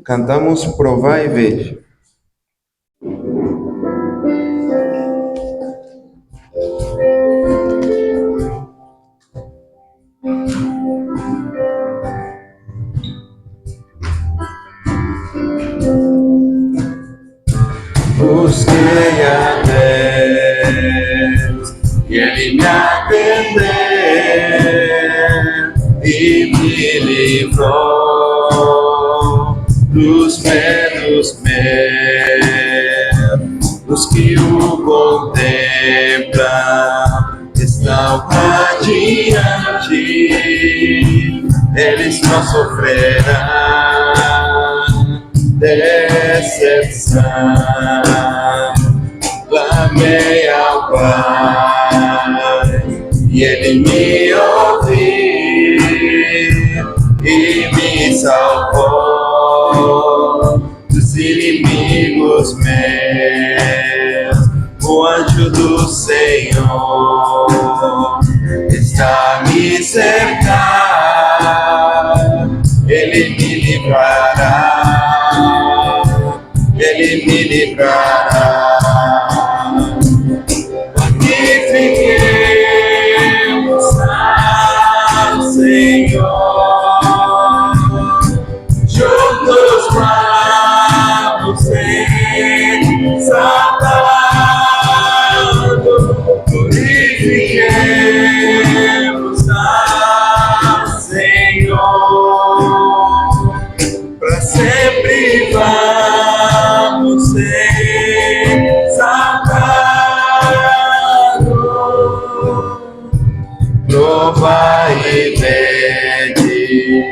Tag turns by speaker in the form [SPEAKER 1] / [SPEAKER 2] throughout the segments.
[SPEAKER 1] Cantamos Provai e Veja. Busquei a Deus e Ele me atendeu e me livrou dos medos meus. Os que o contemplam estão radiantes, eles não sofrerão decepção. Clamei ao Pai e Ele me ouviu e me salvou dos inimigos meus. O anjo do Senhor está a me cercar, Ele me livrará, Ele me livrará. Magnifiquemos ao Senhor, juntos vamos exaltá-lo. Glorifiquemos ao Senhor, para sempre vamos exaltá-lo. Prova e vede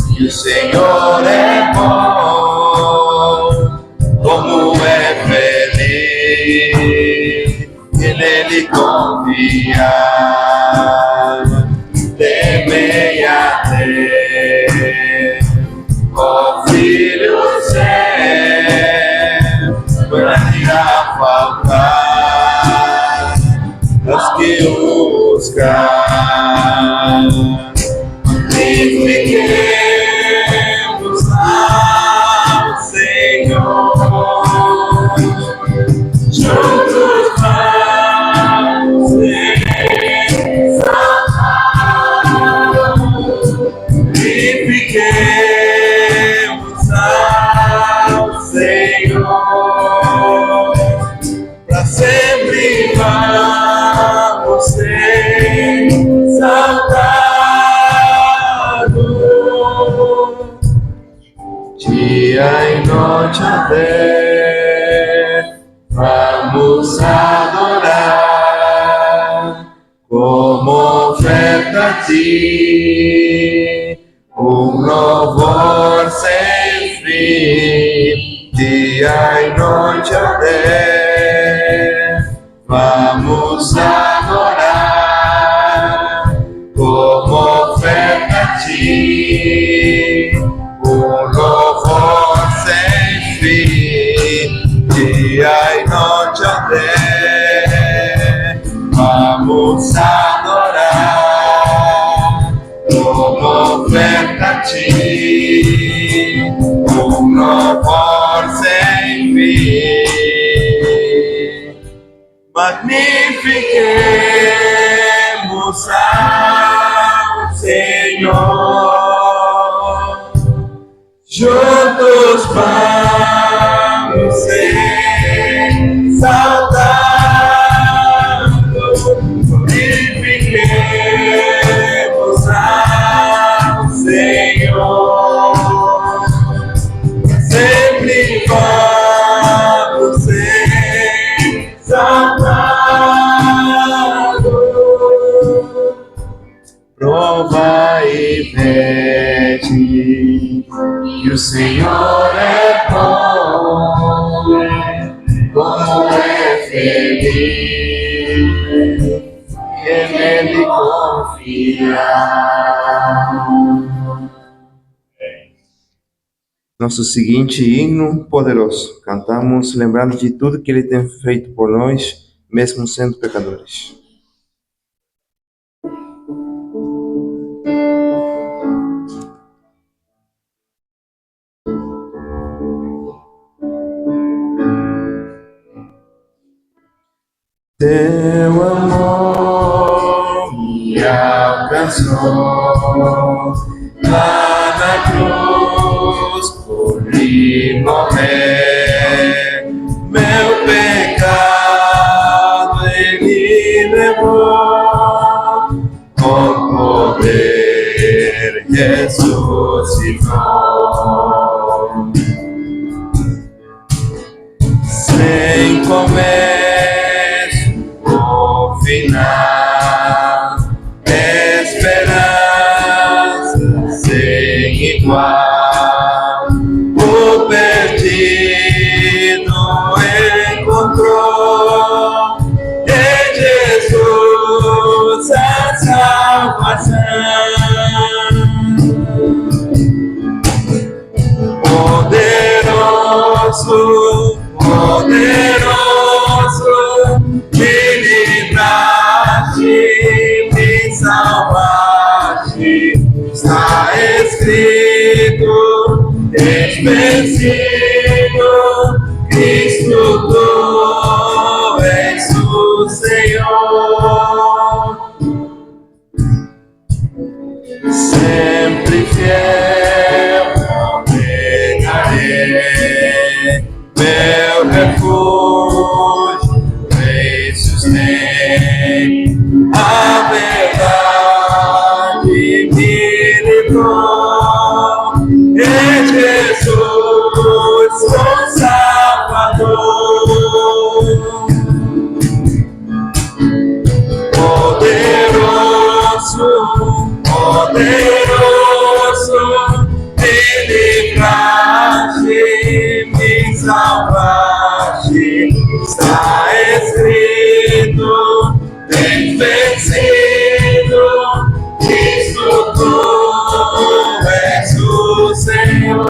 [SPEAKER 1] que o Senhor é bom, como é feliz e nele confiar. Temei a Deus, ó filhos seus, para irá faltar aos que o buscar. Glorifiquemos ao Senhor, juntos vamos exaltá-lo. Glorifiquemos ao Senhor, para sempre vamos exaltá-lo. Dia e noite até vamos adorar, como oferta a ti, um louvor sem fim. Dia e noite até vamos adorar, como oferta a ti, um louvor sem fim. Dia e noite até vamos adorar, como oferta a ti, um louvor sem fim. Magnifiquemos ao Senhor, juntos vamos exaltá-lo. Glorifiquemos ao Senhor, sempre vamos exaltá-lo. Prova e vede que o Senhor é bom, como é feliz e nele confiar. Nosso seguinte hino poderoso, cantamos lembrando de tudo que Ele tem feito por nós, mesmo sendo pecadores. lá na cruz, por mim morrer, meu pecado Ele levou, com poder ressuscitou. Sem começo ou final, esperança sem igual, o perdido encontrou em Jesus a salvação. Poderoso, me livraste, me salvaste, está escrito, tens vencido, Cristo tu és o Senhor, sempre fiel, negarei, meu refúgio, Rei sustém, a verdade me livrou, em Jesus, o Salvador, poderoso, me livraste, me salvaste, está escrito, tens vencido, Cristo tu és o Senhor.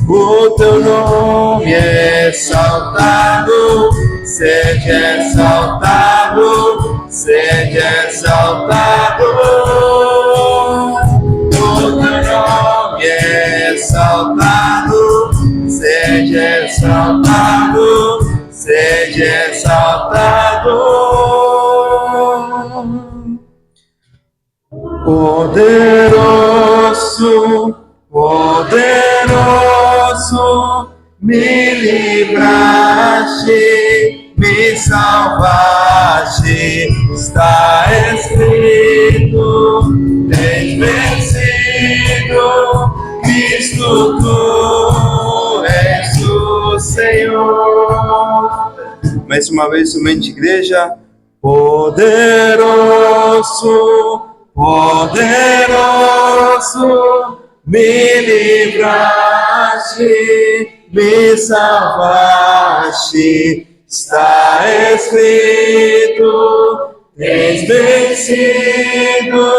[SPEAKER 1] O teu nome é exaltado, seja exaltado, seja exaltado. O teu nome é exaltado, seja exaltado, seja exaltado. Poderoso, poderoso, me livraste, me salvaste, está escrito, tens vencido, Cristo tu és o Senhor. Mais uma vez, somente igreja, poderoso, poderoso, me livraste, me salvaste, está escrito, tens vencido,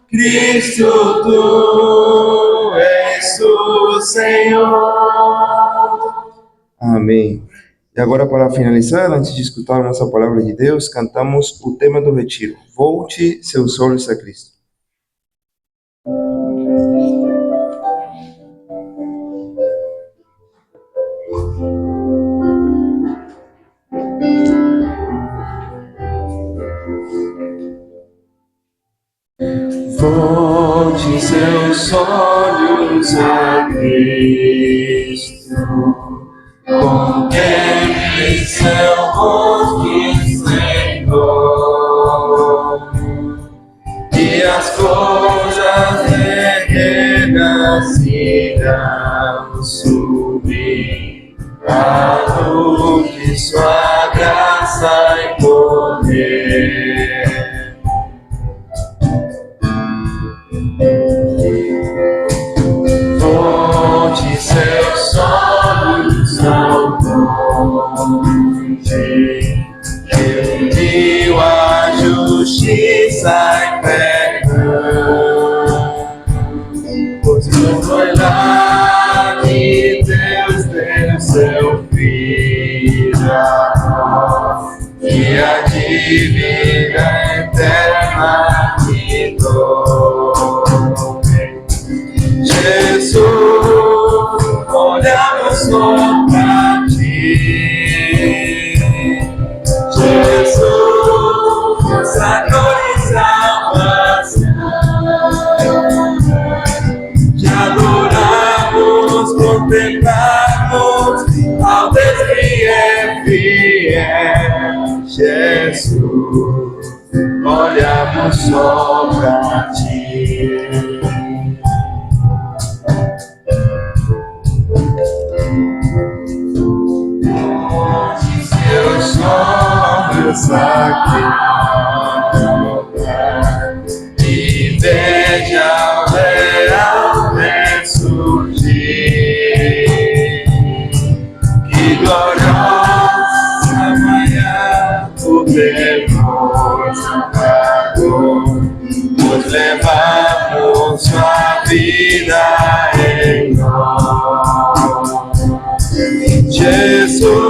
[SPEAKER 1] Cristo tu és o Senhor. Amém. E agora, para finalizar, antes de escutar a nossa palavra de Deus, cantamos o tema do retiro. Volte seus olhos a Cristo. Volte seus olhos a Cristo, contemple seu rosto, Senhor, e as coisas terrenas irão subir à luz de sua graça e poder. Volte seus olhos ao monte, que uniu a justiça e perdão. Pois foi lá que Deus deu seu Filho a nós, e a dívida eterna quitou. Jesus, olhamos só pra ti. Jesus, nossa olhamos só pra ti. Seus olhos aqui e veja o real ressurgir. Que gloriosa manhã o temor apagou, nos levamos a vida em nós. Jesus,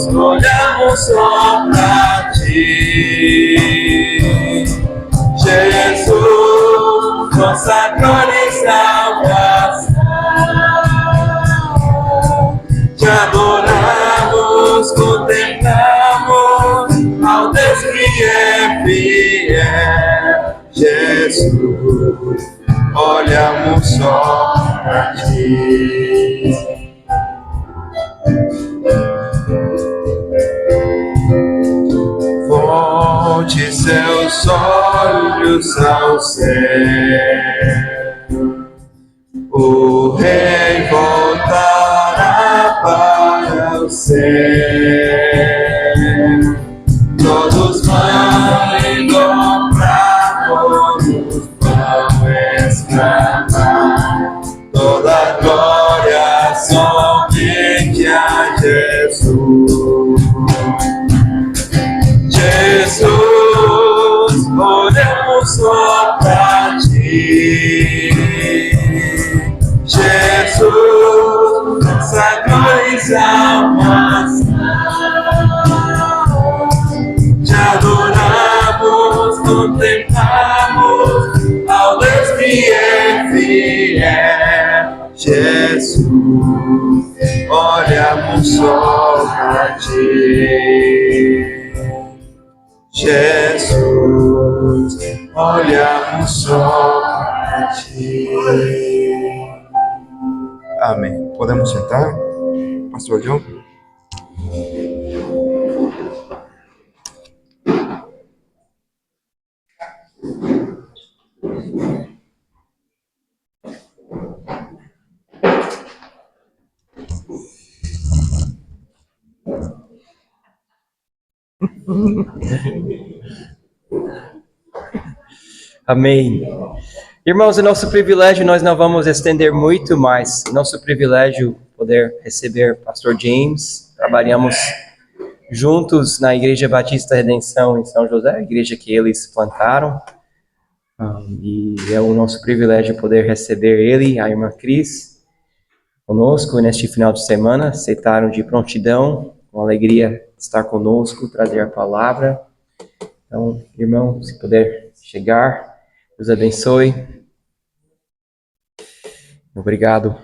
[SPEAKER 1] olhamos só pra ti. Jesus, nossa glória e salvação. Te adoramos, contemplamos ao Deus que é fiel. Jesus, olhamos só pra ti. Volte seus olhos ao céu, o Rei voltará para o céu. Todos vão encontrar, todos vão exclamar, toda glória somente a Jesus. Jesus, olhamos só pra ti. Jesus, nossa glória e salvação. Te adoramos, contemplamos ao Deus que é fiel. Jesus, olhamos só pra ti. Jesus, olhamos só para ti. Amém. Podemos sentar, Pastor John?
[SPEAKER 2] Amém. Irmãos, é nosso privilégio, nós não vamos estender muito, mas nosso privilégio poder receber Pastor James. Trabalhamos juntos na Igreja Batista Redenção em São José, a igreja que eles plantaram. E é o nosso privilégio poder receber ele, a irmã Cris, conosco neste final de semana. Aceitaram de prontidão, com alegria estar conosco, trazer a palavra. Então, irmão, se puder chegar, Deus abençoe. Obrigado.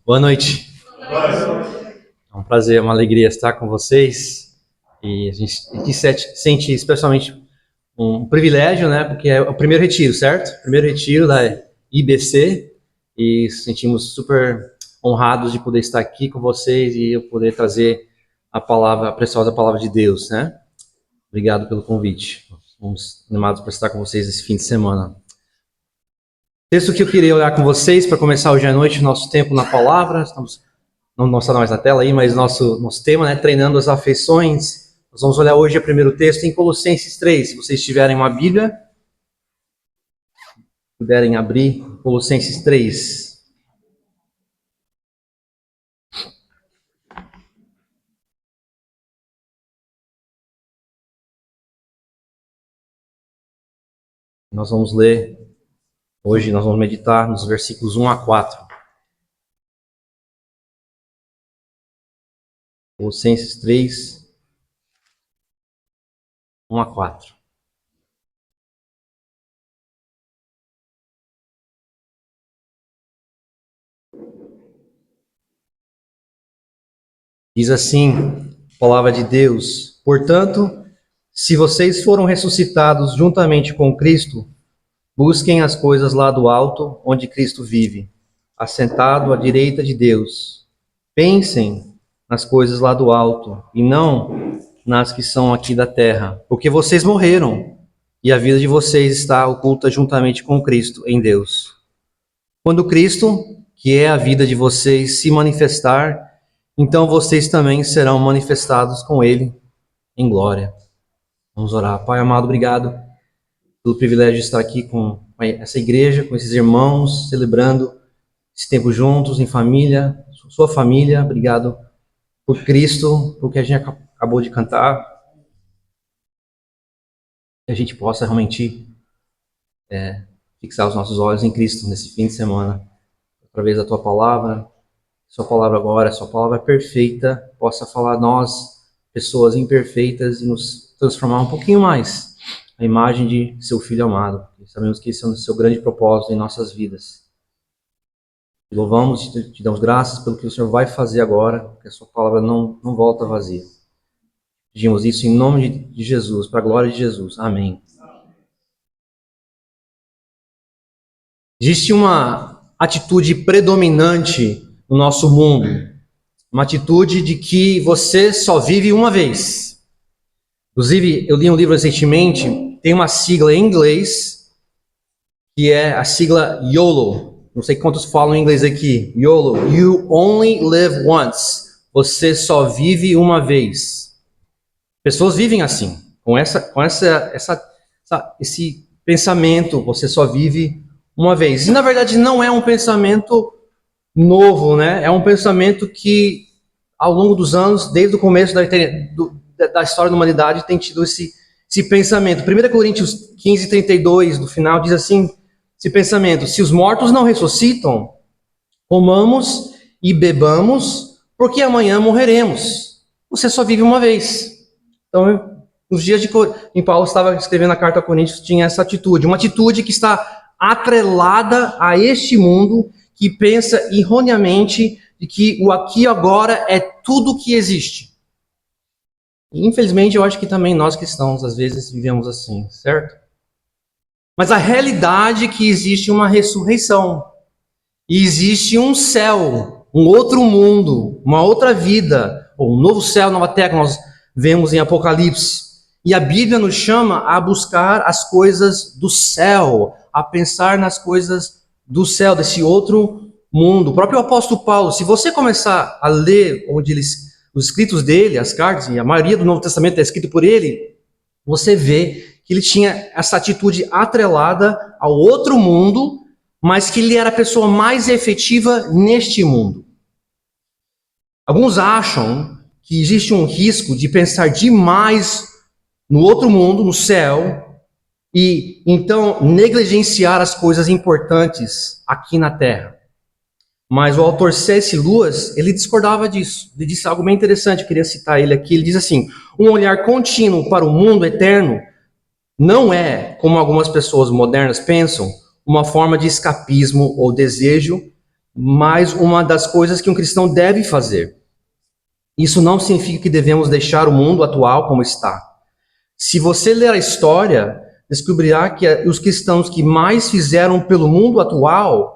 [SPEAKER 3] Boa noite. É um prazer, uma alegria estar com vocês. E a gente sente especialmente um privilégio, né? Porque é o primeiro retiro, certo? Primeiro retiro da IBC. E sentimos super honrados de poder estar aqui com vocês e eu poder trazer a palavra, a preciosa palavra de Deus, né? Obrigado pelo convite. Estamos animados para estar com vocês esse fim de semana. O texto que eu queria olhar com vocês para começar hoje à noite, nosso tempo na palavra. Estamos, não está mais na tela aí, mas nosso tema, né? Treinando as afeições. Nós vamos olhar hoje o primeiro texto em Colossenses 3. Se vocês tiverem uma Bíblia, puderem abrir Colossenses 3. Nós vamos ler, hoje nós vamos meditar nos versículos 1 a 4. Colossenses 3, 1 a 4. Diz assim, a palavra de Deus: portanto, Se vocês foram ressuscitados juntamente com Cristo, busquem as coisas lá do alto, onde Cristo vive, assentado à direita de Deus. Pensem nas coisas lá do alto, e não nas que são aqui da terra, porque vocês morreram, e a vida de vocês está oculta juntamente com Cristo em Deus. Quando Cristo, que é a vida de vocês, se manifestar, então vocês também serão manifestados com Ele em glória. Vamos orar. Pai amado, obrigado pelo privilégio de estar aqui com essa igreja, com esses irmãos, celebrando esse tempo juntos, em família, sua família. Obrigado por Cristo, por que a gente acabou de cantar. Que a gente possa realmente fixar os nossos olhos em Cristo nesse fim de semana, através da tua palavra. Sua palavra agora, sua palavra perfeita, possa falar a nós, pessoas imperfeitas, e nos transformar um pouquinho mais a imagem de seu Filho amado. E sabemos que esse é o seu grande propósito em nossas vidas. Te louvamos e te damos graças pelo que o Senhor vai fazer agora, que a sua palavra não volta vazia. Pedimos isso em nome de Jesus, para a glória de Jesus. Amém. Existe uma atitude predominante no nosso mundo, uma atitude de que você só vive uma vez. Inclusive, eu li um livro recentemente, tem uma sigla em inglês, que é a sigla YOLO. Não sei quantos falam em inglês aqui. YOLO, You Only Live Once. Você só vive uma vez. Pessoas vivem assim, com esse pensamento, você só vive uma vez. E na verdade não é um pensamento novo, né? É um pensamento que ao longo dos anos, desde o começo da história da humanidade, tem tido esse pensamento. 1 Coríntios 15:32, no final, diz assim, esse pensamento: se os mortos não ressuscitam, comamos e bebamos, porque amanhã morreremos. Você só vive uma vez. Então, nos dias em Paulo estava escrevendo a carta a Coríntios, tinha essa atitude, uma atitude que está atrelada a este mundo, que pensa erroneamente de que o aqui e agora é tudo que existe. E, infelizmente, eu acho que também nós cristãos, às vezes, vivemos assim, certo? Mas a realidade é que existe uma ressurreição. E existe um céu, um outro mundo, uma outra vida, ou um novo céu, nova terra, que nós vemos em Apocalipse. E a Bíblia nos chama a buscar as coisas do céu, a pensar nas coisas do céu, desse outro mundo. O próprio apóstolo Paulo, se você começar a ler os escritos dele, as cartas, e a maioria do Novo Testamento é escrito por ele, você vê que ele tinha essa atitude atrelada ao outro mundo, mas que ele era a pessoa mais efetiva neste mundo. Alguns acham que existe um risco de pensar demais no outro mundo, no céu, e então negligenciar as coisas importantes aqui na terra. Mas o autor C.S. Lewis, ele discordava disso. Ele disse algo bem interessante, eu queria citar ele aqui. Ele diz assim: um olhar contínuo para o mundo eterno não é, como algumas pessoas modernas pensam, uma forma de escapismo ou desejo, mas uma das coisas que um cristão deve fazer. Isso não significa que devemos deixar o mundo atual como está. Se você ler a história, descobrirá que os cristãos que mais fizeram pelo mundo atual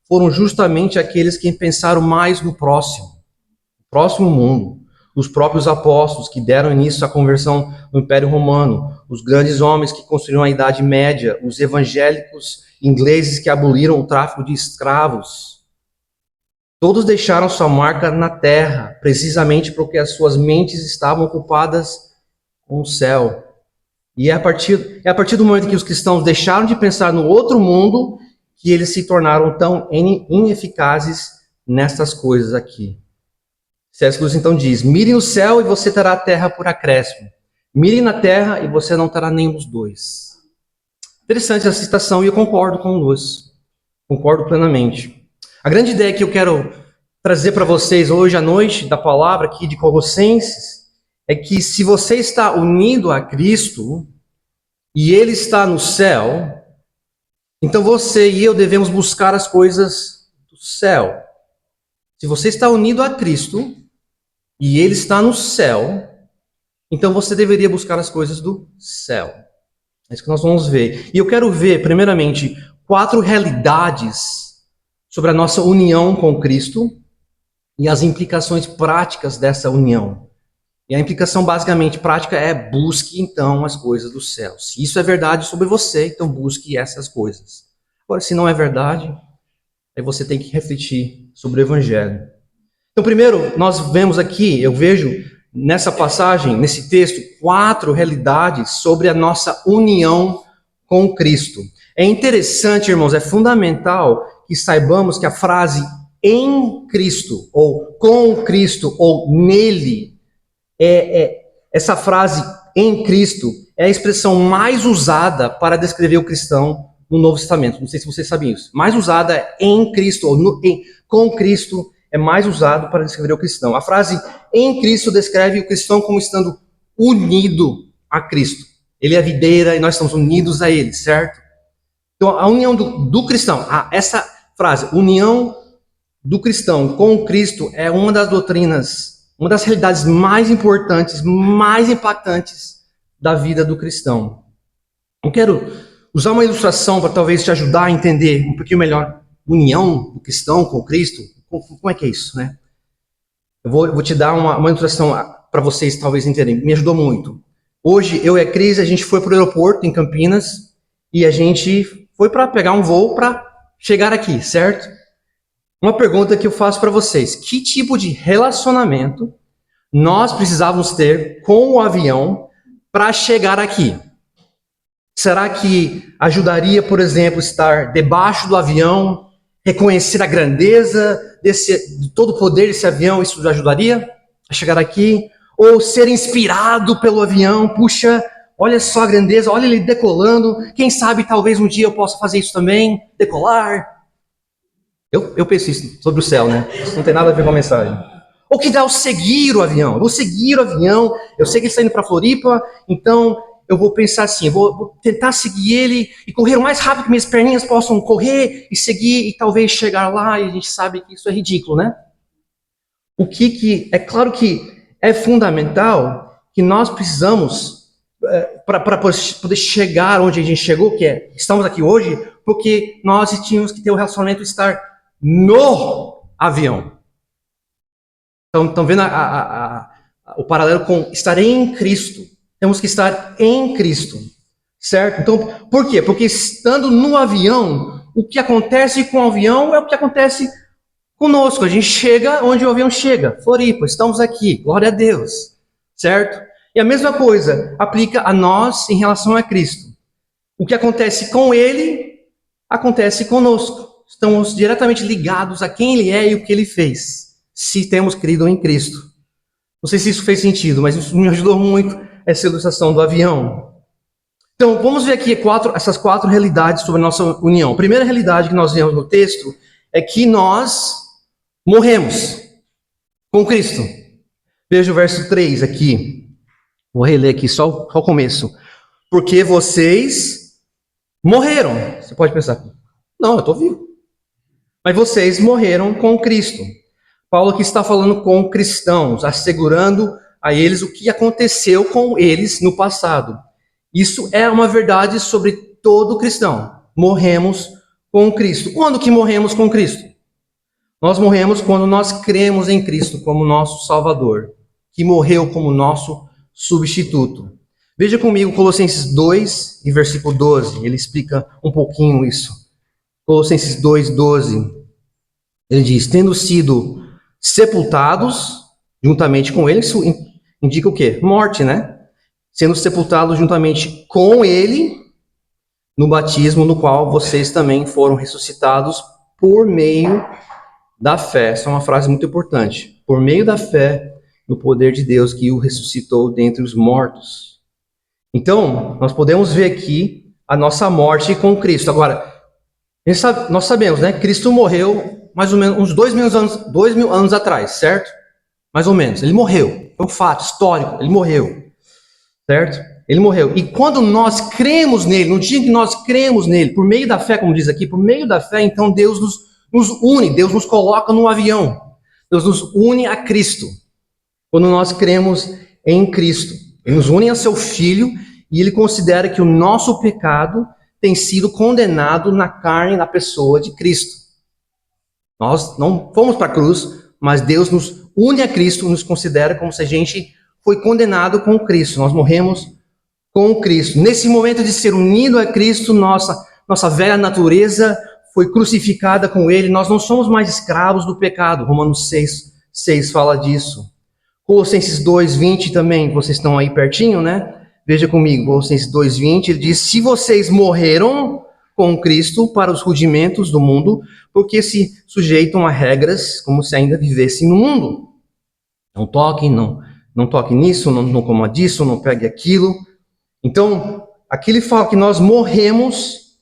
[SPEAKER 3] foram justamente aqueles que pensaram mais no próximo mundo. Os próprios apóstolos que deram início à conversão no Império Romano, os grandes homens que construíram a Idade Média, os evangélicos ingleses que aboliram o tráfico de escravos. Todos deixaram sua marca na terra, precisamente porque as suas mentes estavam ocupadas com o céu. E é a partir do momento que os cristãos deixaram de pensar no outro mundo que eles se tornaram tão ineficazes nessas coisas aqui. C.S. Lewis então diz: mire no céu e você terá a terra por acréscimo. Mire na terra e você não terá nenhum dos dois. Interessante essa citação e eu concordo com o Lewis. Concordo plenamente. A grande ideia que eu quero trazer para vocês hoje à noite, da palavra aqui de Colossenses, é que se você está unido a Cristo e Ele está no céu, então você e eu devemos buscar as coisas do céu. Se você está unido a Cristo e Ele está no céu, então você deveria buscar as coisas do céu. É isso que nós vamos ver. E eu quero ver, primeiramente, 4 realidades sobre a nossa união com Cristo e as implicações práticas dessa união. E a implicação basicamente prática é: busque então as coisas do céu. Se isso é verdade sobre você, então busque essas coisas. Agora, se não é verdade, aí você tem que refletir sobre o Evangelho. Então, primeiro, nós vemos aqui, eu vejo nessa passagem, nesse texto, 4 realidades sobre a nossa união com Cristo. É interessante, irmãos, é fundamental que saibamos que a frase em Cristo, ou com Cristo, ou nele, essa frase em Cristo é a expressão mais usada para descrever o cristão no Novo Testamento. Não sei se vocês sabiam isso. Mais usada é em Cristo, ou com Cristo, é mais usado para descrever o cristão. A frase em Cristo descreve o cristão como estando unido a Cristo. Ele é a videira e nós estamos unidos a ele, certo? Então, a união do cristão, essa frase, união do cristão com Cristo, é uma das doutrinas, uma das realidades mais importantes, mais impactantes da vida do cristão. Eu quero usar uma ilustração para talvez te ajudar a entender um pouquinho melhor união do cristão com Cristo. Como é que é isso, né? Eu vou te dar uma ilustração para vocês talvez entenderem. Me ajudou muito. Hoje, eu e a Cris, a gente foi para o aeroporto em Campinas e a gente foi para pegar um voo para chegar aqui, certo? Uma pergunta que eu faço para vocês: que tipo de relacionamento nós precisávamos ter com o avião para chegar aqui? Será que ajudaria, por exemplo, estar debaixo do avião, reconhecer a grandeza de todo o poder desse avião? Isso ajudaria a chegar aqui? Ou ser inspirado pelo avião? Puxa, olha só a grandeza, olha ele decolando. Quem sabe talvez um dia eu possa fazer isso também, decolar. Eu penso isso sobre o céu, né? Isso não tem nada a ver com a mensagem. Ou que dá o seguir o avião. Eu vou seguir o avião. Eu sei que ele está indo para Floripa, então eu vou pensar assim, eu vou tentar seguir ele e correr o mais rápido que minhas perninhas possam correr e seguir e talvez chegar lá. E a gente sabe que isso é ridículo, né? É claro que é fundamental que nós precisamos, para poder chegar onde a gente chegou, que é, estamos aqui hoje, porque nós tínhamos que ter o relacionamento estar no avião. Então, estão vendo o paralelo com estar em Cristo. Temos que estar em Cristo, certo? Então, por quê? Porque estando no avião, o que acontece com o avião é o que acontece conosco. A gente chega onde o avião chega. Floripa, estamos aqui, glória a Deus, certo? E a mesma coisa aplica a nós em relação a Cristo. O que acontece com Ele, acontece conosco. Estamos diretamente ligados a quem Ele é e o que Ele fez, se temos crido em Cristo. Não sei se isso fez sentido, mas isso me ajudou muito, essa ilustração do avião. Então, vamos ver aqui essas 4 realidades sobre a nossa união. A primeira realidade que nós vemos no texto é que nós morremos com Cristo. Veja o verso 3 aqui. Vou reler aqui só o começo. Porque vocês morreram. Você pode pensar, não, eu estou vivo. Mas vocês morreram com Cristo. Paulo aqui está falando com cristãos, assegurando a eles o que aconteceu com eles no passado. Isso é uma verdade sobre todo cristão. Morremos com Cristo. Quando que morremos com Cristo? Nós morremos quando nós cremos em Cristo como nosso Salvador, que morreu como nosso substituto. Veja comigo Colossenses 2 e versículo 12. Ele explica um pouquinho isso. Colossenses 2:12. Ele diz: tendo sido sepultados juntamente com ele, isso indica o quê? Morte, né? Sendo sepultados juntamente com ele no batismo, no qual vocês também foram ressuscitados por meio da fé. Essa é uma frase muito importante. Por meio da fé no poder de Deus que o ressuscitou dentre os mortos. Então, nós podemos ver aqui a nossa morte com Cristo. Agora, nós sabemos, né? Cristo morreu mais ou menos uns 2.000 anos atrás, certo? Mais ou menos. Ele morreu. É um fato histórico. Ele morreu. Certo? Ele morreu. E quando nós cremos nele, no dia que nós cremos nele, por meio da fé, como diz aqui, por meio da fé, então Deus nos une, Deus nos coloca num avião. Deus nos une a Cristo. Quando nós cremos em Cristo. Ele nos une a seu Filho e ele considera que o nosso pecado tem sido condenado na carne, na pessoa de Cristo. Nós não fomos para a cruz, mas Deus nos une a Cristo, nos considera como se a gente foi condenado com Cristo. Nós morremos com Cristo. Nesse momento de ser unido a Cristo, nossa velha natureza foi crucificada com Ele. Nós não somos mais escravos do pecado. Romanos 6 fala disso. Colossenses 2:20 também, vocês estão aí pertinho, né? Veja comigo, Colossenses 2:20, ele diz: se vocês morreram com Cristo para os rudimentos do mundo, porque se sujeitam a regras como se ainda vivessem no mundo. Não toque, não toque nisso, não coma disso, não pegue aquilo. Então, aqui ele fala que nós morremos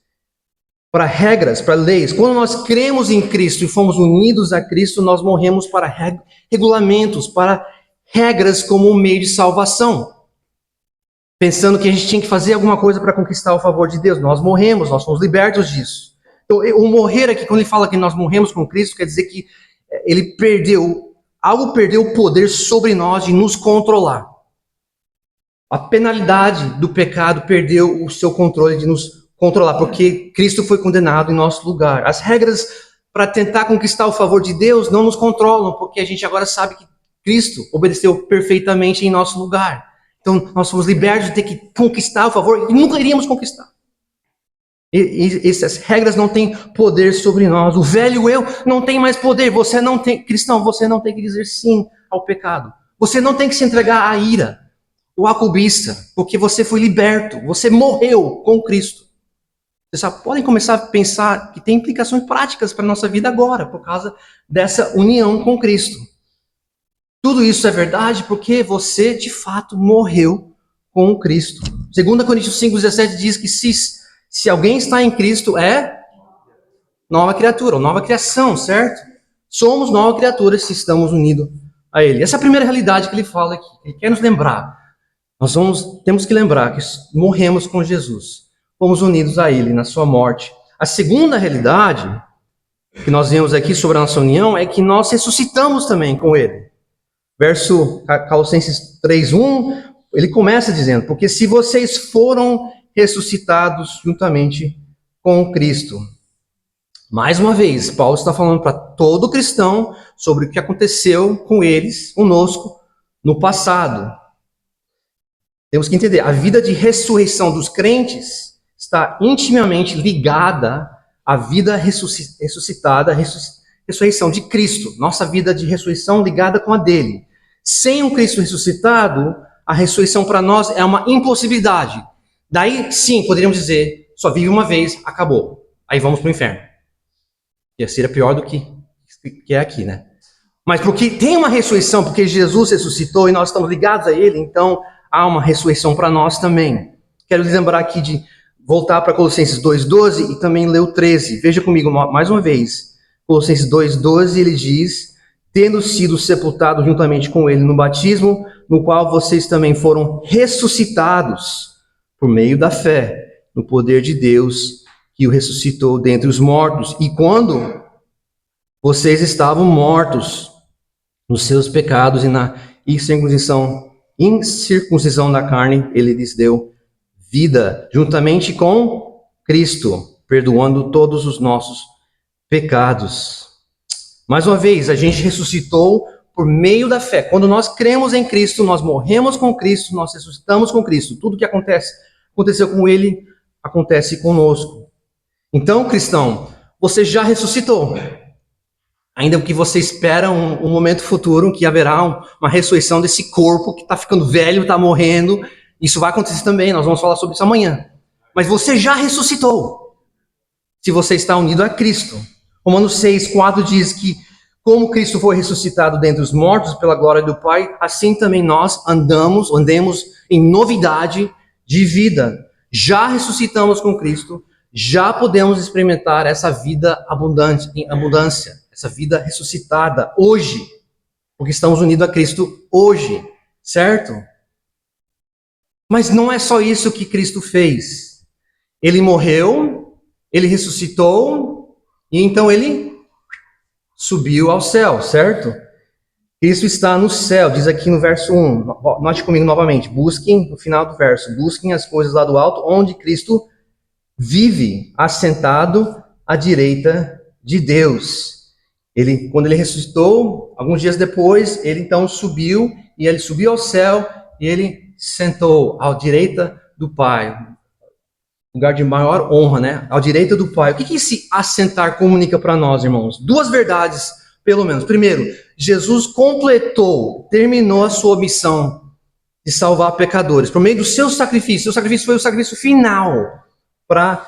[SPEAKER 3] para regras, para leis. Quando nós cremos em Cristo e fomos unidos a Cristo, nós morremos para regulamentos, para regras como um meio de salvação. Pensando que a gente tinha que fazer alguma coisa para conquistar o favor de Deus. Nós morremos, nós fomos libertos disso. Então, o morrer aqui, quando ele fala que nós morremos com Cristo, quer dizer que algo perdeu o poder sobre nós de nos controlar. A penalidade do pecado perdeu o seu controle de nos controlar, porque Cristo foi condenado em nosso lugar. As regras para tentar conquistar o favor de Deus não nos controlam, porque a gente agora sabe que Cristo obedeceu perfeitamente em nosso lugar. Então, nós somos libertos de ter que conquistar o favor e nunca iríamos conquistar. Essas regras não têm poder sobre nós. O velho eu não tem mais poder. Você não tem, cristão, você não tem que dizer sim ao pecado. Você não tem que se entregar à ira ou à cobiça, porque você foi liberto. Você morreu com Cristo. Vocês só podem começar a pensar que tem implicações práticas para a nossa vida agora, por causa dessa união com Cristo. Tudo isso é verdade porque você, de fato, morreu com Cristo. 2 Coríntios 5,17 diz que se alguém está em Cristo, é nova criatura, ou nova criação, certo? Somos nova criatura se estamos unidos a Ele. Essa é a primeira realidade que ele fala aqui. Ele quer nos lembrar. Temos que lembrar que morremos com Jesus. Fomos unidos a Ele na sua morte. A segunda realidade que nós vemos aqui sobre a nossa união é que nós ressuscitamos também com Ele. Verso Colossenses 3:1, ele começa dizendo: porque se vocês foram ressuscitados juntamente com Cristo. Mais uma vez, Paulo está falando para todo cristão sobre o que aconteceu com eles, conosco, no passado. Temos que entender, a vida de ressurreição dos crentes está intimamente ligada à vida ressuscitada, ressurreição de Cristo. Nossa vida de ressurreição ligada com a dele. Sem um Cristo ressuscitado, a ressurreição para nós é uma impossibilidade. Daí, sim, poderíamos dizer, só vive uma vez, acabou. Aí vamos para o inferno. Ia ser pior do que é aqui, né? Mas porque tem uma ressurreição, porque Jesus ressuscitou e nós estamos ligados a Ele, então há uma ressurreição para nós também. Quero lhes lembrar aqui de voltar para Colossenses 2:12 e também ler o 13. Veja comigo mais uma vez. Colossenses 2:12, ele diz: tendo sido sepultados juntamente com Ele no batismo, no qual vocês também foram ressuscitados por meio da fé, no poder de Deus, que o ressuscitou dentre os mortos. E quando vocês estavam mortos nos seus pecados e na incircuncisão da carne, Ele lhes deu vida, juntamente com Cristo, perdoando todos os nossos pecados. Mais uma vez, a gente ressuscitou por meio da fé. Quando nós cremos em Cristo, nós morremos com Cristo, nós ressuscitamos com Cristo. Tudo que aconteceu com Ele, acontece conosco. Então, cristão, você já ressuscitou. Ainda que você espera um momento futuro que haverá uma ressurreição desse corpo que está ficando velho, está morrendo. Isso vai acontecer também, nós vamos falar sobre isso amanhã. Mas você já ressuscitou, se você está unido a Cristo. Romanos 6:4 diz que, como Cristo foi ressuscitado dentre os mortos pela glória do Pai, assim também nós andemos em novidade de vida. Já ressuscitamos com Cristo, já podemos experimentar essa vida em abundância, essa vida ressuscitada hoje, porque estamos unidos a Cristo hoje, certo? Mas não é só isso que Cristo fez. Ele morreu, Ele ressuscitou, e então Ele subiu ao céu, certo? Cristo está no céu, diz aqui no verso 1. Note comigo novamente. Busquem, no final do verso, busquem as coisas lá do alto, onde Cristo vive, assentado à direita de Deus. Quando ele ressuscitou, alguns dias depois, ele então subiu, e ele subiu ao céu, e ele sentou à direita do Pai. Lugar de maior honra, né? À direita do Pai. O que esse assentar comunica para nós, irmãos? Duas verdades, pelo menos. Primeiro, Jesus terminou a sua missão de salvar pecadores por meio do seu sacrifício. Seu sacrifício foi o sacrifício final para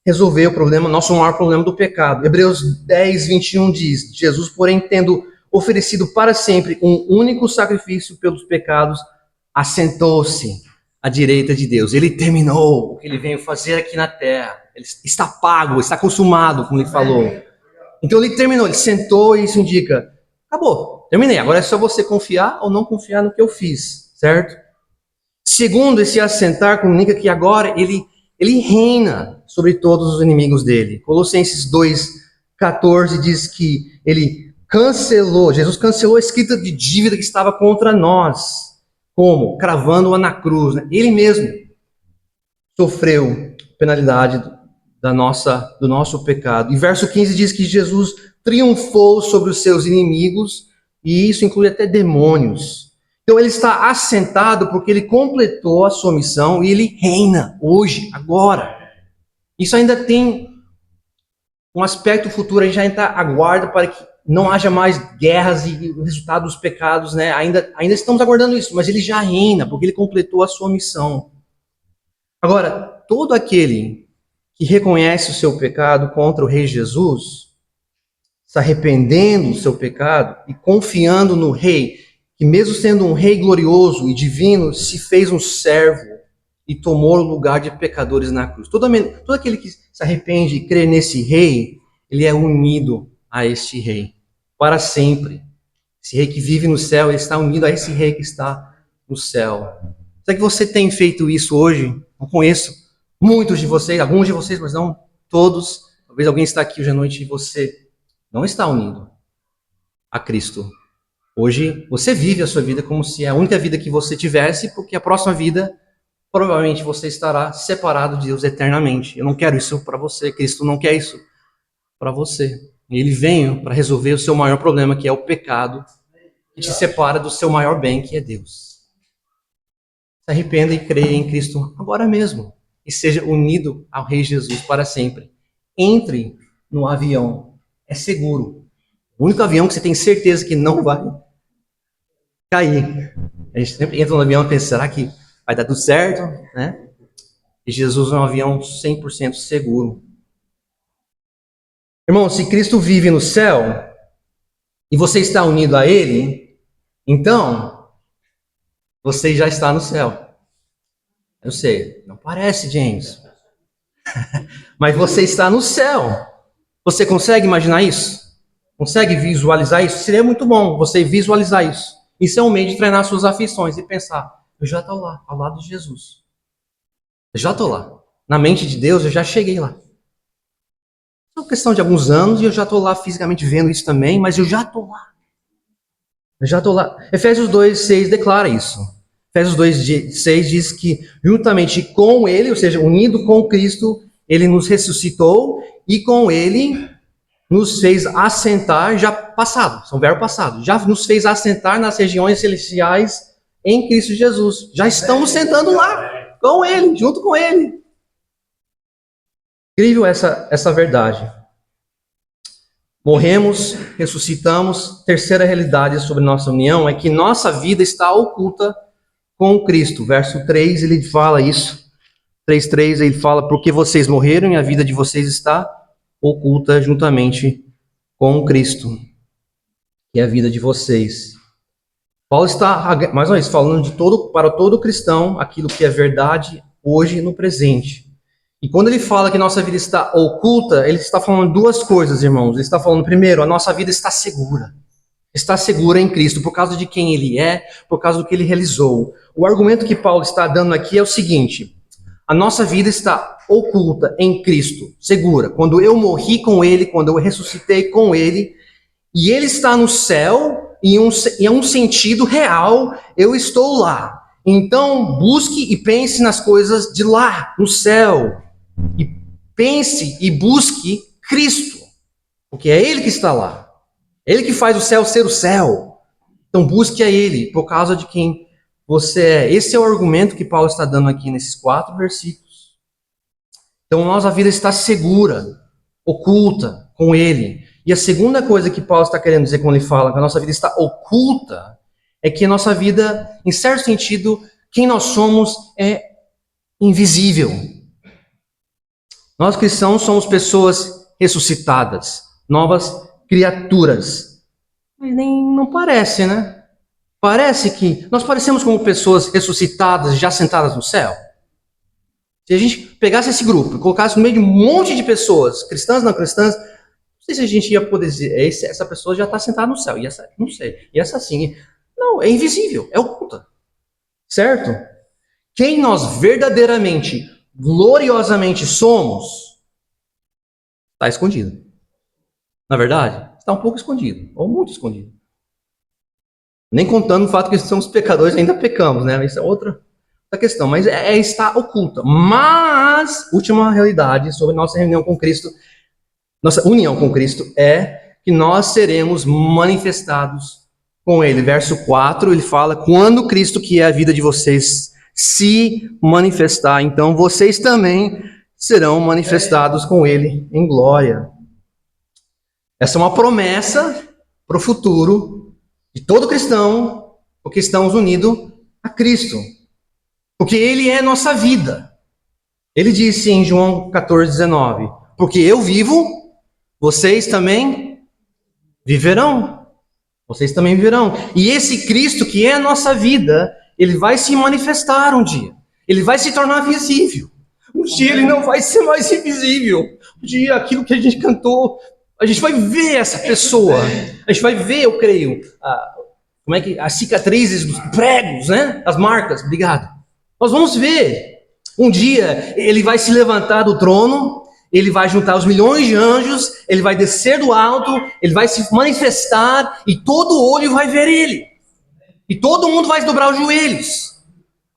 [SPEAKER 3] resolver o problema, nosso maior problema do pecado. Hebreus 10, 21 diz: Jesus, porém, tendo oferecido para sempre um único sacrifício pelos pecados, assentou-se à direita de Deus. Ele terminou o que ele veio fazer aqui na terra. Ele está pago, está consumado, como ele falou. Então ele terminou, ele sentou e isso indica: acabou, terminei. Agora é só você confiar ou não confiar no que eu fiz, certo? Segundo, esse assentar comunica que agora ele reina sobre todos os inimigos dele. Colossenses 2,14 diz que Jesus cancelou a escrita de dívida que estava contra nós. Como? Cravando-a na cruz. Né? Ele mesmo sofreu penalidade do nosso pecado. E verso 15 diz que Jesus triunfou sobre os seus inimigos, e isso inclui até demônios. Então ele está assentado porque ele completou a sua missão e ele reina hoje, agora. Isso ainda tem um aspecto futuro, a gente ainda aguarda para que não haja mais guerras e o resultado dos pecados, né? Ainda estamos aguardando isso, mas ele já reina porque ele completou a sua missão. Agora, todo aquele que reconhece o seu pecado contra o Rei Jesus, se arrependendo do seu pecado e confiando no Rei, que mesmo sendo um Rei glorioso e divino, se fez um servo e tomou o lugar de pecadores na cruz. Todo aquele que se arrepende e crê nesse Rei, ele é unido a este Rei para sempre. Esse Rei que vive no céu, ele está unido a esse Rei que está no céu. Será que você tem feito isso hoje? Não conheço muitos de vocês, alguns de vocês, mas não todos. Talvez alguém está aqui hoje à noite e você não está unido a Cristo. Hoje você vive a sua vida como se é a única vida que você tivesse, porque a próxima vida provavelmente você estará separado de Deus eternamente. Eu não quero isso para você, Cristo não quer isso para você. Ele veio para resolver o seu maior problema, que é o pecado, que te separa do seu maior bem, que é Deus. Se arrependa e creia em Cristo agora mesmo, e seja unido ao Rei Jesus para sempre. Entre no avião, é seguro. O único avião que você tem certeza que não vai cair. A gente sempre entra no avião e pensa, será que vai dar tudo certo? Né? E Jesus é um avião 100% seguro. Irmão, se Cristo vive no céu e você está unido a Ele, então você já está no céu. Eu sei, não parece, James. Mas você está no céu. Você consegue imaginar isso? Consegue visualizar isso? Seria muito bom você visualizar isso. Isso é um meio de treinar suas aflições e pensar, eu já estou lá, ao lado de Jesus. Eu já estou lá. Na mente de Deus, eu já cheguei lá. É uma questão de alguns anos e eu já estou lá fisicamente vendo isso também, mas eu já estou lá. Eu já estou lá. Efésios 2,6 declara isso. Efésios 2,6 diz que juntamente com Ele, ou seja, unido com Cristo, Ele nos ressuscitou e com Ele nos fez assentar, já passado, são verbo passado, já nos fez assentar nas regiões celestiais em Cristo Jesus. Já estamos sentando lá, com Ele, junto com Ele. Incrível essa verdade. Morremos, ressuscitamos. Terceira realidade sobre nossa união é que nossa vida está oculta com Cristo. Verso 3, ele fala isso. 3:3, ele fala, porque vocês morreram e a vida de vocês está oculta juntamente com Cristo, que é a vida de vocês. Paulo está, mais uma vez, falando para todo cristão, aquilo que é verdade hoje e no presente. E quando ele fala que nossa vida está oculta, ele está falando duas coisas, irmãos. Ele está falando, primeiro, a nossa vida está segura. Está segura em Cristo, por causa de quem Ele é, por causa do que Ele realizou. O argumento que Paulo está dando aqui é o seguinte: a nossa vida está oculta em Cristo, segura. Quando eu morri com Ele, quando eu ressuscitei com Ele, e Ele está no céu, em um sentido real, eu estou lá. Então, busque e pense nas coisas de lá, no céu. E pense e busque Cristo, porque é Ele que está lá. É Ele que faz o céu ser o céu. Então, busque a Ele, por causa de quem você é. Esse é o argumento que Paulo está dando aqui nesses 4 versículos. Então, nossa vida está segura, oculta com Ele. E a segunda coisa que Paulo está querendo dizer quando ele fala que a nossa vida está oculta, é que a nossa vida, em certo sentido, quem nós somos é invisível. Nós cristãos somos pessoas ressuscitadas, novas criaturas. Mas nem não parece, né? Parece que nós parecemos como pessoas ressuscitadas, já sentadas no céu. Se a gente pegasse esse grupo e colocasse no meio de um monte de pessoas, cristãs, não cristãs, não sei se a gente ia poder dizer, essa pessoa já está sentada no céu, e essa, não sei, e essa sim. Não, é invisível, é oculta. Certo? Quem nós verdadeiramente, gloriosamente somos, está escondido. Na verdade, está um pouco escondido, ou muito escondido. Nem contando o fato que somos pecadores, ainda pecamos, né? Isso é outra questão, mas está oculta. Mas, última realidade sobre nossa reunião com Cristo, nossa união com Cristo, é que nós seremos manifestados com Ele. Verso 4, ele fala, quando Cristo, que é a vida de vocês, se manifestar, então vocês também serão manifestados com Ele em glória. Essa é uma promessa para o futuro de todo cristão, porque estamos unidos a Cristo. Porque Ele é nossa vida. Ele disse em João 14:19, porque eu vivo, vocês também viverão. Vocês também viverão. E esse Cristo que é a nossa vida, Ele vai se manifestar um dia. Ele vai se tornar visível. Um dia Ele não vai ser mais invisível. Um dia aquilo que a gente cantou, a gente vai ver essa pessoa. A gente vai ver, eu creio, as cicatrizes dos pregos, né? As marcas, obrigado. Nós vamos ver. Um dia Ele vai se levantar do trono, Ele vai juntar os milhões de anjos, Ele vai descer do alto, Ele vai se manifestar e todo olho vai ver Ele. E todo mundo vai dobrar os joelhos.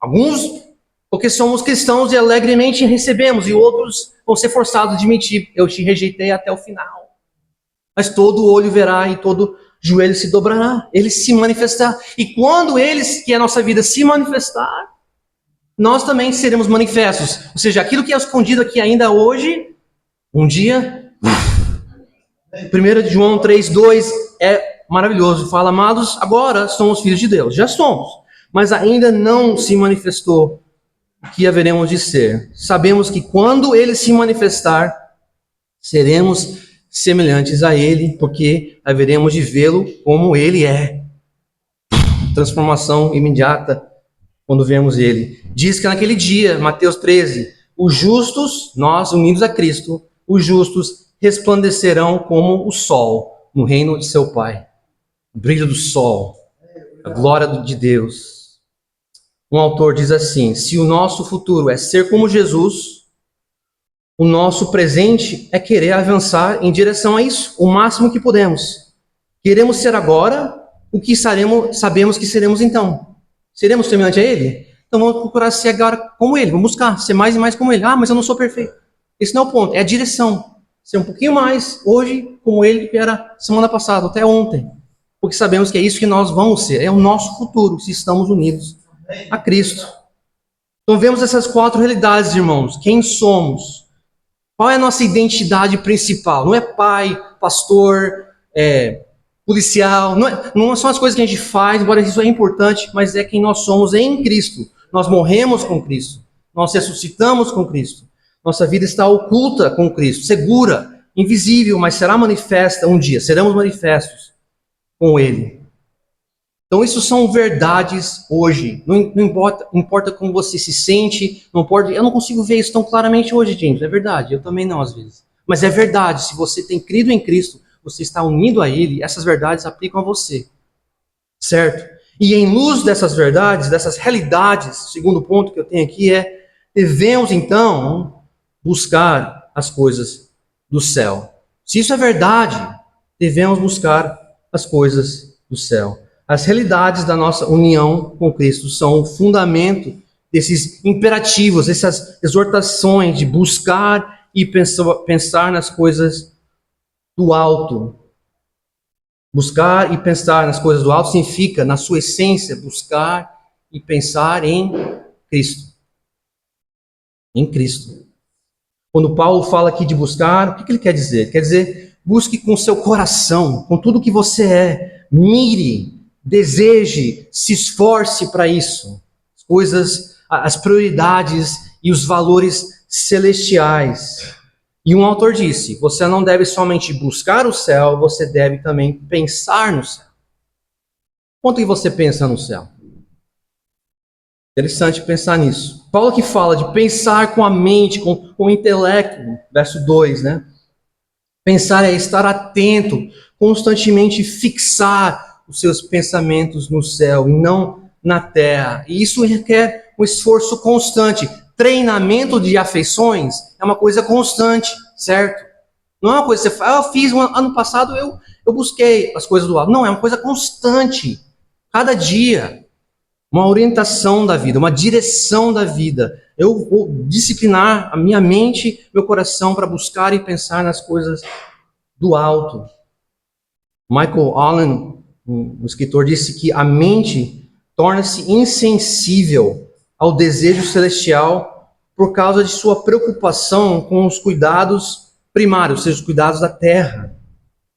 [SPEAKER 3] Alguns porque somos cristãos e alegremente recebemos, e outros vão ser forçados a admitir, eu te rejeitei até o final. Mas todo olho verá e todo joelho se dobrará, Ele se manifestar. E quando Ele, que é a nossa vida, se manifestar, nós também seremos manifestos. Ou seja, aquilo que é escondido aqui ainda hoje, um dia, 1 João 3:2 é maravilhoso. Fala, amados, agora somos filhos de Deus. Já somos. Mas ainda não se manifestou o que haveremos de ser. Sabemos que quando Ele se manifestar, seremos semelhantes a Ele, porque haveremos de vê-lo como Ele é. Transformação imediata quando vemos Ele. Diz que naquele dia, Mateus 13, os justos, nós unidos a Cristo, os justos resplandecerão como o sol no reino de seu Pai. O brilho do sol, a glória de Deus. Um autor diz assim, se o nosso futuro é ser como Jesus, o nosso presente é querer avançar em direção a isso, o máximo que podemos. Queremos ser agora o que sabemos que seremos então. Seremos semelhante a Ele? Então vamos procurar ser agora como Ele, vamos buscar ser mais e mais como Ele. Ah, mas eu não sou perfeito. Esse não é o ponto, é a direção. Ser um pouquinho mais hoje como Ele que era semana passada, até ontem. Porque sabemos que é isso que nós vamos ser, é o nosso futuro, se estamos unidos a Cristo. Então vemos essas 4 realidades, irmãos. Quem somos? Qual é a nossa identidade principal? Não é pai, pastor, policial, não são as coisas que a gente faz, embora isso é importante, mas é quem nós somos em Cristo. Nós morremos com Cristo, nós ressuscitamos com Cristo. Nossa vida está oculta com Cristo, segura, invisível, mas será manifesta um dia, seremos manifestos com Ele. Então isso são verdades hoje, não importa como você se sente, não importa, eu não consigo ver isso tão claramente hoje, James, é verdade, eu também não às vezes. Mas é verdade, se você tem crido em Cristo, você está unido a Ele, essas verdades aplicam a você. Certo? E em luz dessas verdades, dessas realidades, o segundo ponto que eu tenho aqui é, devemos então buscar as coisas do céu. Se isso é verdade, devemos buscar as coisas do céu. As realidades da nossa união com Cristo são o fundamento desses imperativos, essas exortações de buscar e pensar nas coisas do alto. Buscar e pensar nas coisas do alto significa, na sua essência, buscar e pensar em Cristo. Em Cristo. Quando Paulo fala aqui de buscar, o que ele quer dizer? Ele quer dizer, busque com seu coração, com tudo que você é. Mire, deseje, se esforce para isso. As coisas, as prioridades e os valores celestiais. E um autor disse, você não deve somente buscar o céu, você deve também pensar no céu. Quanto que você pensa no céu? Interessante pensar nisso. Paulo que fala de pensar com a mente, com o intelecto, verso 2, né? Pensar é estar atento, constantemente fixar os seus pensamentos no céu e não na terra. E isso requer um esforço constante. Treinamento de afeições é uma coisa constante, certo? Não é uma coisa que você fala, eu fiz ano passado, eu busquei as coisas do alto. Não, é uma coisa constante. Cada dia. Uma orientação da vida, uma direção da vida. Eu vou disciplinar a minha mente, meu coração para buscar e pensar nas coisas do alto. Michael Allen, um escritor, disse que a mente torna-se insensível ao desejo celestial por causa de sua preocupação com os cuidados primários, ou seja, os cuidados da terra.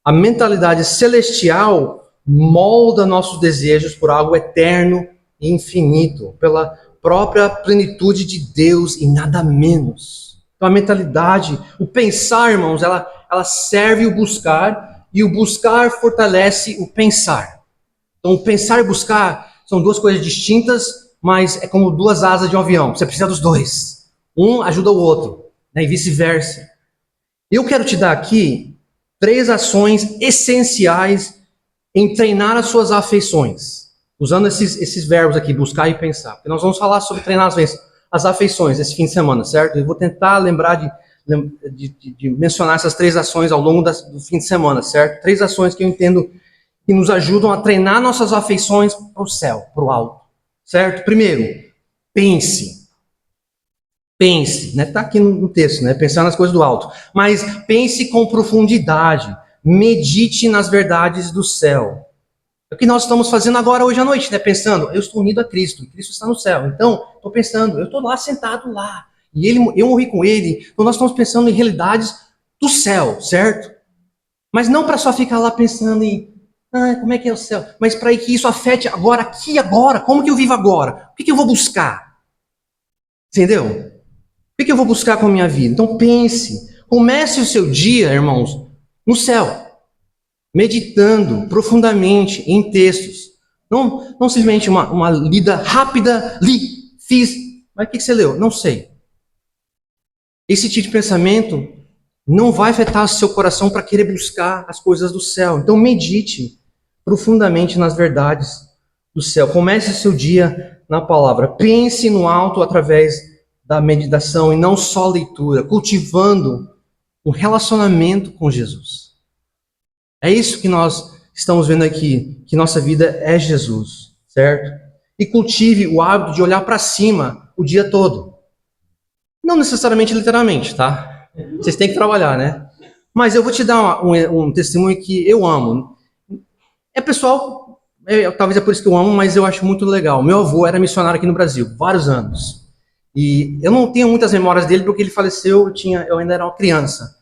[SPEAKER 3] A mentalidade celestial molda nossos desejos por algo eterno e infinito, pela própria plenitude de Deus e nada menos. Então a mentalidade, o pensar, irmãos, ela serve o buscar, e o buscar fortalece o pensar. Então o pensar e buscar são duas coisas distintas, mas é como duas asas de um avião, você precisa dos dois. Um ajuda o outro, né, e vice-versa. Eu quero te dar aqui 3 ações essenciais em treinar as suas afeições. Usando esses verbos aqui, buscar e pensar. Porque nós vamos falar sobre treinar as afeições esse fim de semana, certo? Eu vou tentar lembrar de mencionar essas 3 ações ao longo do fim de semana, certo? 3 ações que eu entendo que nos ajudam a treinar nossas afeições para o céu, para o alto, certo? Primeiro, pense. Pense, né? Está aqui no texto, né? Pensar nas coisas do alto. Mas pense com profundidade. Medite nas verdades do céu. É o que nós estamos fazendo agora, hoje à noite, né? Pensando, eu estou unido a Cristo, Cristo está no céu. Então, estou pensando, eu estou lá, sentado lá. E eu morri com ele. Então, nós estamos pensando em realidades do céu, certo? Mas não para só ficar lá pensando em, como é que é o céu? Mas para que isso afete agora, aqui, agora. Como que eu vivo agora? O que eu vou buscar? Entendeu? O que eu vou buscar com a minha vida? Então, pense. Comece o seu dia, irmãos, no céu. Meditando profundamente em textos. Não simplesmente uma lida rápida, fiz. Mas o que você leu? Não sei. Esse tipo de pensamento não vai afetar o seu coração para querer buscar as coisas do céu. Então medite profundamente nas verdades do céu. Comece o seu dia na palavra. Pense no alto através da meditação e não só leitura. Cultivando um relacionamento com Jesus. É isso que nós estamos vendo aqui, que nossa vida é Jesus, certo? E cultive o hábito de olhar para cima o dia todo. Não necessariamente literalmente, tá? Vocês têm que trabalhar, né? Mas eu vou te dar um testemunho que eu amo. É pessoal, talvez é por isso que eu amo, mas eu acho muito legal. Meu avô era missionário aqui no Brasil, vários anos. E eu não tenho muitas memórias dele porque ele faleceu, eu ainda era uma criança.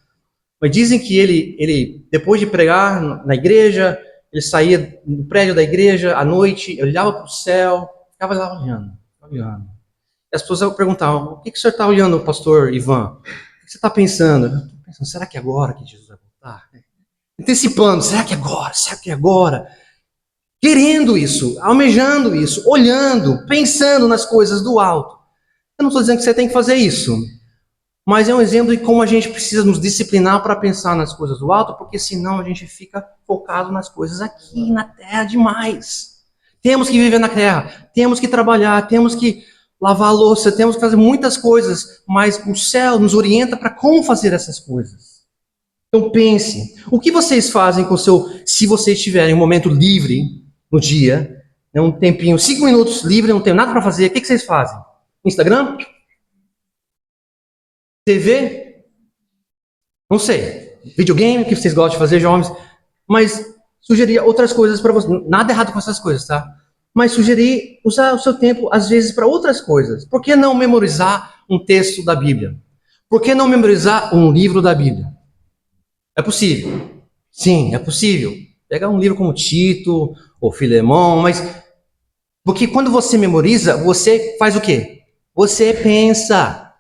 [SPEAKER 3] Mas dizem que ele, depois de pregar na igreja, ele saía no prédio da igreja à noite, olhava para o céu, ficava lá olhando. E as pessoas perguntavam, o que o senhor está olhando, pastor Ivan? O que você está pensando? Eu estou pensando, será que é agora que Jesus vai voltar? Antecipando, será que é agora? Será que é agora? Querendo isso, almejando isso, olhando, pensando nas coisas do alto. Eu não estou dizendo que você tem que fazer isso. Mas é um exemplo de como a gente precisa nos disciplinar para pensar nas coisas do alto, porque senão a gente fica focado nas coisas aqui na terra demais. Temos que viver na terra, temos que trabalhar, temos que lavar a louça, temos que fazer muitas coisas, mas o céu nos orienta para como fazer essas coisas. Então pense, o que vocês fazem com o seu, se vocês tiverem um momento livre no dia, né, um tempinho, 5 minutos livre, não tenho nada para fazer, o que vocês fazem? Instagram? TV? Não sei. Videogame, o que vocês gostam de fazer, jovens? Mas sugerir outras coisas para vocês. Nada errado com essas coisas, tá? Mas sugerir usar o seu tempo, às vezes, para outras coisas. Por que não memorizar um texto da Bíblia? Por que não memorizar um livro da Bíblia? É possível. Sim, é possível. Pegar um livro como Tito ou Filemão, mas... Porque quando você memoriza, você faz o quê? Você pensa.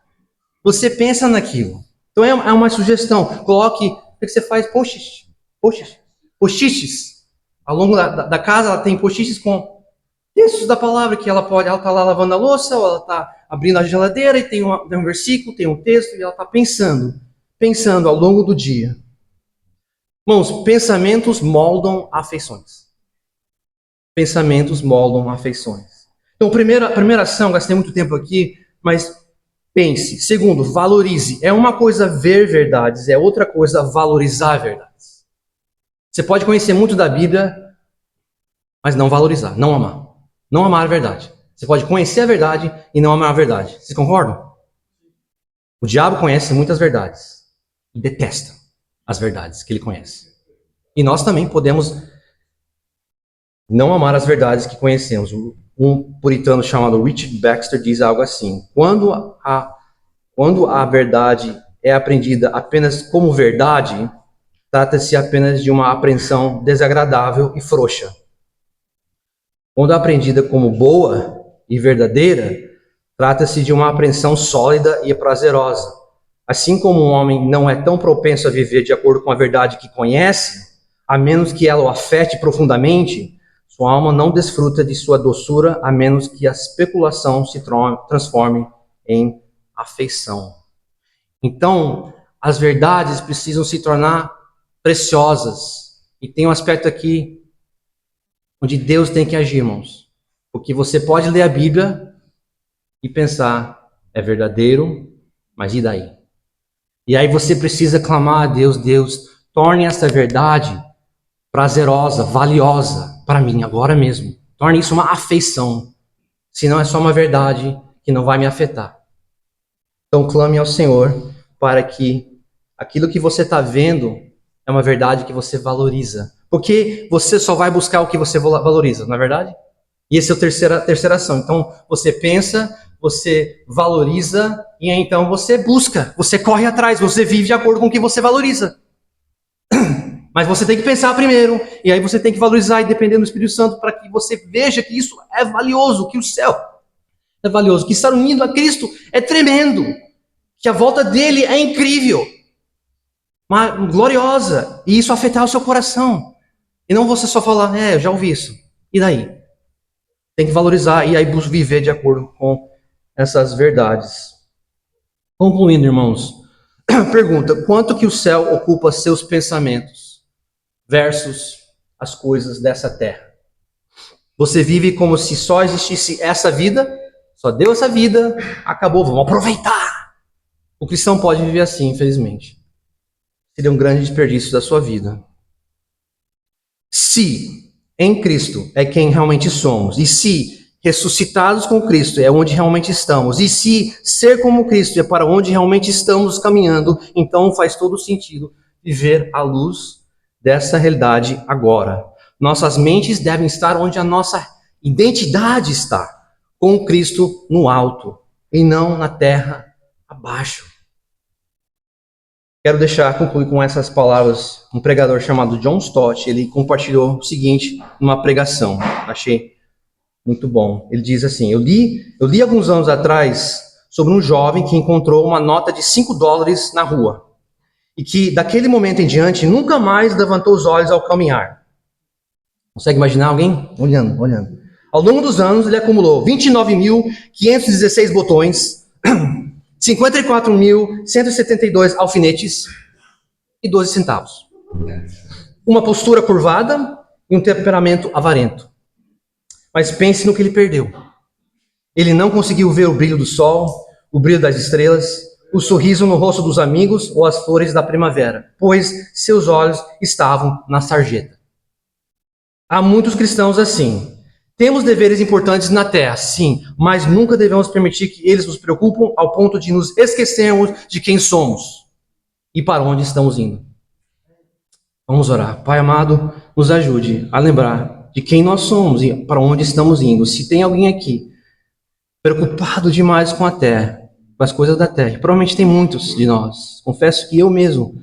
[SPEAKER 3] Você pensa naquilo. Então é uma sugestão. Coloque... O que você faz? Post-its. Ao longo da casa, ela tem post-its com textos da palavra, que ela está lá lavando a louça, ou ela está abrindo a geladeira e tem um versículo, tem um texto, e ela está pensando ao longo do dia. Irmãos, pensamentos moldam afeições. Pensamentos moldam afeições. Então, primeira ação, gastei muito tempo aqui, mas pense. Segundo, valorize. É uma coisa ver verdades, é outra coisa valorizar verdades. Você pode conhecer muito da Bíblia, mas não valorizar, não amar. Não amar a verdade. Você pode conhecer a verdade e não amar a verdade. Vocês concordam? O diabo conhece muitas verdades e detesta as verdades que ele conhece. E nós também podemos não amar as verdades que conhecemos. Um puritano chamado Richard Baxter diz algo assim: quando a verdade é aprendida apenas como verdade, trata-se apenas de uma apreensão desagradável e frouxa. Quando é aprendida como boa e verdadeira, trata-se de uma apreensão sólida e prazerosa. Assim como um homem não é tão propenso a viver de acordo com a verdade que conhece, a menos que ela o afete profundamente, sua alma não desfruta de sua doçura, a menos que a especulação se transforme em afeição. Então, as verdades precisam se tornar preciosas. E tem um aspecto aqui onde Deus tem que agir, irmãos. Porque você pode ler a Bíblia e pensar, é verdadeiro, mas e daí? E aí você precisa clamar a Deus: Deus, torne essa verdade prazerosa, valiosa para mim agora mesmo. Torne isso uma afeição. Senão é só uma verdade que não vai me afetar. Então clame ao Senhor para que aquilo que você está vendo é uma verdade que você valoriza. Porque você só vai buscar o que você valoriza, não é verdade? E essa é a terceira ação. Então você pensa, você valoriza e então você busca, você corre atrás, você vive de acordo com o que você valoriza. Mas você tem que pensar primeiro, e aí você tem que valorizar e depender do Espírito Santo para que você veja que isso é valioso, que o céu é valioso, que estar unido a Cristo é tremendo, que a volta dele é incrível, gloriosa, e isso afetar o seu coração. E não você só falar, eu já ouvi isso, e daí? Tem que valorizar e aí viver de acordo com essas verdades. Concluindo, irmãos, pergunta: quanto que o céu ocupa seus pensamentos versus as coisas dessa terra? Você vive como se só existisse essa vida, só deu essa vida, acabou, vamos aproveitar. O cristão pode viver assim, infelizmente. Seria um grande desperdício da sua vida. Se em Cristo é quem realmente somos, e se ressuscitados com Cristo é onde realmente estamos, e se ser como Cristo é para onde realmente estamos caminhando, então faz todo sentido viver à luz dessa realidade agora. Nossas mentes devem estar onde a nossa identidade está, com Cristo no alto, e não na terra abaixo. Quero concluir com essas palavras. Um pregador chamado John Stott, ele compartilhou o seguinte numa pregação. Achei muito bom. Ele diz assim: eu li alguns anos atrás sobre um jovem que encontrou uma nota de $5 na rua. E que daquele momento em diante nunca mais levantou os olhos ao caminhar. Consegue imaginar alguém? Olhando. Ao longo dos anos ele acumulou 29.516 botões, 54.172 alfinetes e 12 centavos. Uma postura curvada e um temperamento avarento. Mas pense no que ele perdeu. Ele não conseguiu ver o brilho do sol, o brilho das estrelas, o sorriso no rosto dos amigos ou as flores da primavera, pois seus olhos estavam na sarjeta. Há muitos cristãos assim. Temos deveres importantes na terra, sim, mas nunca devemos permitir que eles nos preocupem ao ponto de nos esquecermos de quem somos e para onde estamos indo. Vamos orar. Pai amado, nos ajude a lembrar de quem nós somos e para onde estamos indo. Se tem alguém aqui preocupado demais com a terra, com as coisas da terra, provavelmente tem muitos de nós. Confesso que eu mesmo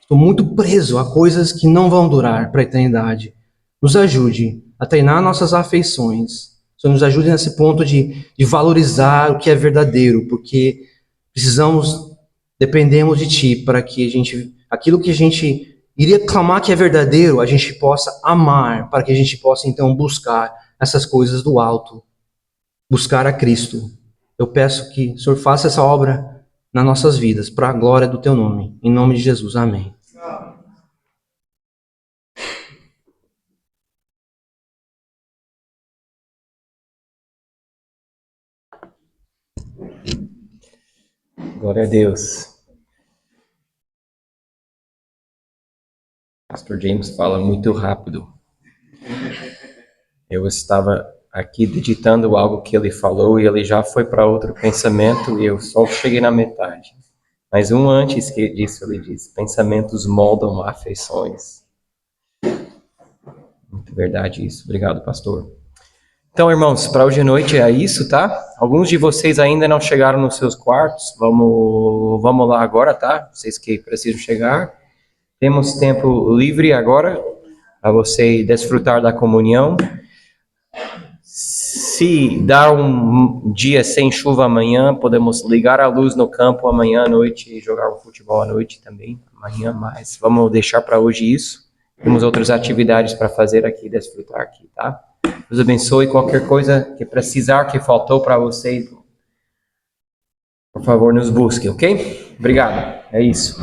[SPEAKER 3] estou muito preso a coisas que não vão durar para a eternidade. Nos ajude a treinar nossas afeições. Só nos ajude nesse ponto de valorizar o que é verdadeiro, porque dependemos de Ti para que aquilo que a gente iria clamar que é verdadeiro, a gente possa amar, para que a gente possa então buscar essas coisas do alto, buscar a Cristo. Eu peço que o Senhor faça essa obra nas nossas vidas, para a glória do Teu nome. Em nome de Jesus, amém.
[SPEAKER 2] Glória a Deus. Pastor James fala muito rápido. Eu estava aqui digitando algo que ele falou e ele já foi para outro pensamento e eu só cheguei na metade. Mas antes disso ele diz, pensamentos moldam afeições. Muito verdade isso. Obrigado, pastor. Então, irmãos, para hoje à noite é isso, tá? Alguns de vocês ainda não chegaram nos seus quartos. Vamos lá agora, tá? Vocês que precisam chegar. Temos tempo livre agora para você desfrutar da comunhão. Se dar um dia sem chuva amanhã, podemos ligar a luz no campo amanhã à noite e jogar um futebol à noite também. Amanhã mais. Vamos deixar para hoje isso. Temos outras atividades para fazer aqui, desfrutar aqui, tá? Deus abençoe. Qualquer coisa que precisar, que faltou para você, por favor, nos busque, ok? Obrigado. É isso.